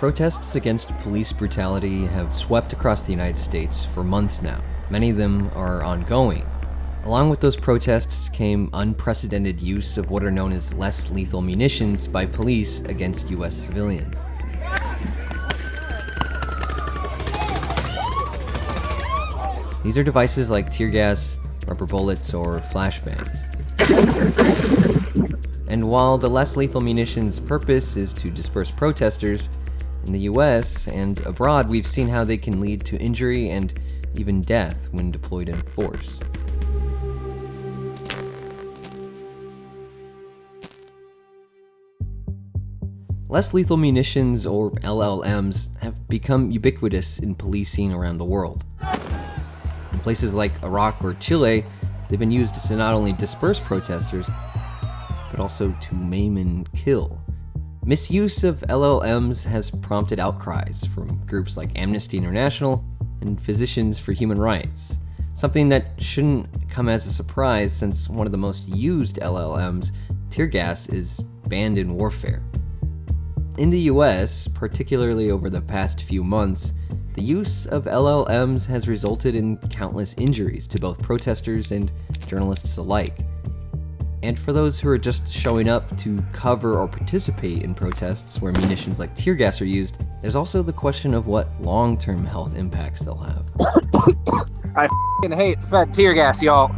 Protests against police brutality have swept across the United States for months now. Many of them are ongoing. Along with those protests came unprecedented use of what are known as less lethal munitions by police against US civilians. These are devices like tear gas, rubber bullets, or flashbangs. And while the less lethal munitions' purpose is to disperse protesters, in the US and abroad we've seen how they can lead to injury and even death when deployed in force. Less lethal munitions, or LLMs, have become ubiquitous in policing around the world. In places like Iraq or Chile, they've been used to not only disperse protesters, but also to maim and kill. Misuse of LLMs has prompted outcries from groups like Amnesty International and Physicians for Human Rights, something that shouldn't come as a surprise since one of the most used LLMs, tear gas, is banned in warfare. In the US, particularly over the past few months, the use of LLMs has resulted in countless injuries to both protesters and journalists alike. And for those who are just showing up to cover or participate in protests where munitions like tear gas are used, there's also the question of what long-term health impacts they'll have. I f***ing hate fed tear gas, y'all.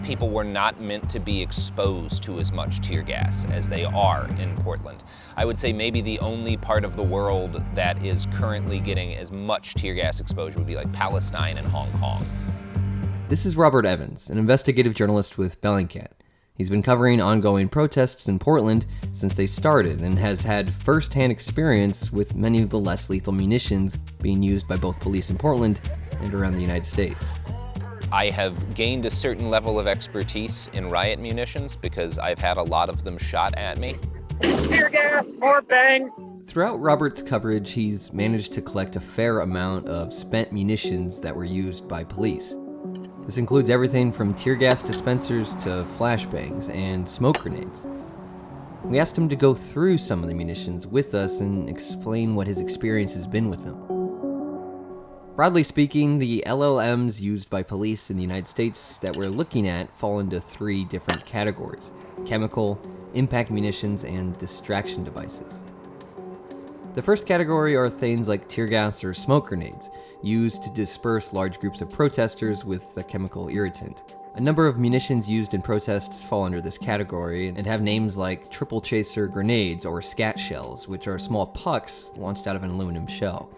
People were not meant to be exposed to as much tear gas as they are in Portland. I would say maybe the only part of the world that is currently getting as much tear gas exposure would be like Palestine and Hong Kong. This is Robert Evans, an investigative journalist with Bellingcat. He's been covering ongoing protests in Portland since they started and has had first-hand experience with many of the less lethal munitions being used by both police in Portland and around the United States. I have gained a certain level of expertise in riot munitions because I've had a lot of them shot at me. Tear gas, more bangs. Throughout Robert's coverage, he's managed to collect a fair amount of spent munitions that were used by police. This includes everything from tear gas dispensers to flashbangs and smoke grenades. We asked him to go through some of the munitions with us and explain what his experience has been with them. Broadly speaking, the LLMs used by police in the United States that we're looking at fall into three different categories: chemical, impact munitions, and distraction devices. The first category are things like tear gas or smoke grenades, used to disperse large groups of protesters with a chemical irritant. A number of munitions used in protests fall under this category and have names like triple chaser grenades or scat shells, which are small pucks launched out of an aluminum shell.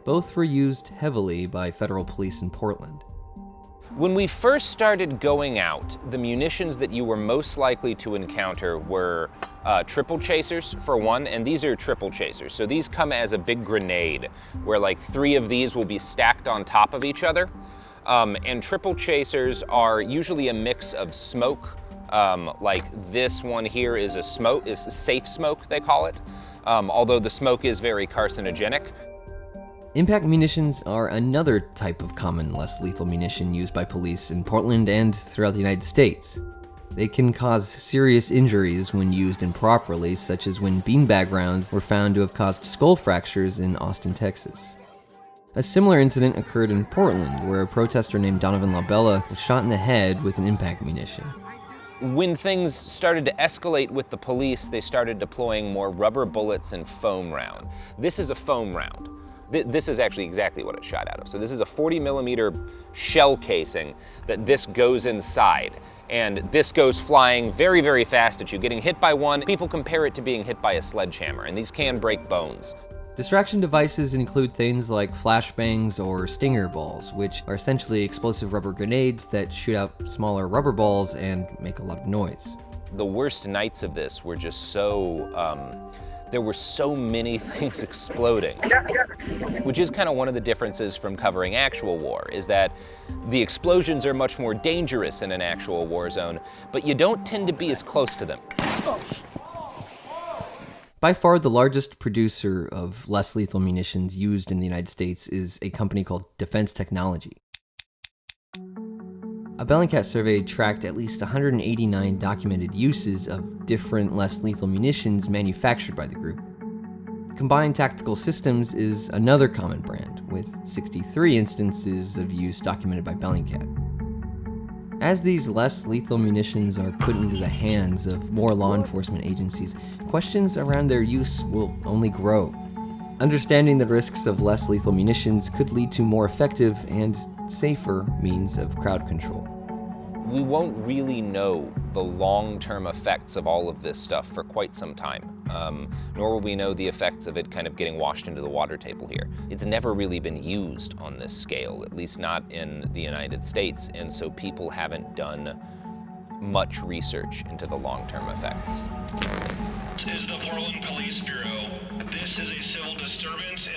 Both were used heavily by federal police in Portland. When we first started going out, the munitions that you were most likely to encounter were triple chasers, for one, and these are triple chasers. So these come as a big grenade, where like 3 of these will be stacked on top of each other. And triple chasers are usually a mix of smoke, like this one here is a safe smoke, they call it, although the smoke is very carcinogenic. Impact munitions are another type of common less lethal munition used by police in Portland and throughout the United States. They can cause serious injuries when used improperly, such as when beanbag rounds were found to have caused skull fractures in Austin, Texas. A similar incident occurred in Portland, where a protester named Donovan LaBella was shot in the head with an impact munition. When things started to escalate with the police, they started deploying more rubber bullets and foam rounds. This is a foam round. This is actually exactly what it's shot out of. So this is a 40mm shell casing that this goes inside. And this goes flying very, very fast at you, getting hit by one. People compare it to being hit by a sledgehammer, and these can break bones. Distraction devices include things like flashbangs or stinger balls, which are essentially explosive rubber grenades that shoot out smaller rubber balls and make a lot of noise. The worst nights of this were just there were so many things exploding, which is kind of one of the differences from covering actual war, is that the explosions are much more dangerous in an actual war zone, but you don't tend to be as close to them. By far, the largest producer of less lethal munitions used in the United States is a company called Defense Technology. A Bellingcat survey tracked at least 189 documented uses of different less lethal munitions manufactured by the group. Combined Tactical Systems is another common brand, with 63 instances of use documented by Bellingcat. As these less lethal munitions are put into the hands of more law enforcement agencies, questions around their use will only grow. Understanding the risks of less lethal munitions could lead to more effective and safer means of crowd control. We won't really know the long-term effects of all of this stuff for quite some time, nor will we know the effects of it kind of getting washed into the water table here. It's never really been used on this scale, at least not in the United States, and so people haven't done much research into the long-term effects. This is the Portland Police Bureau. This is a civil disturbance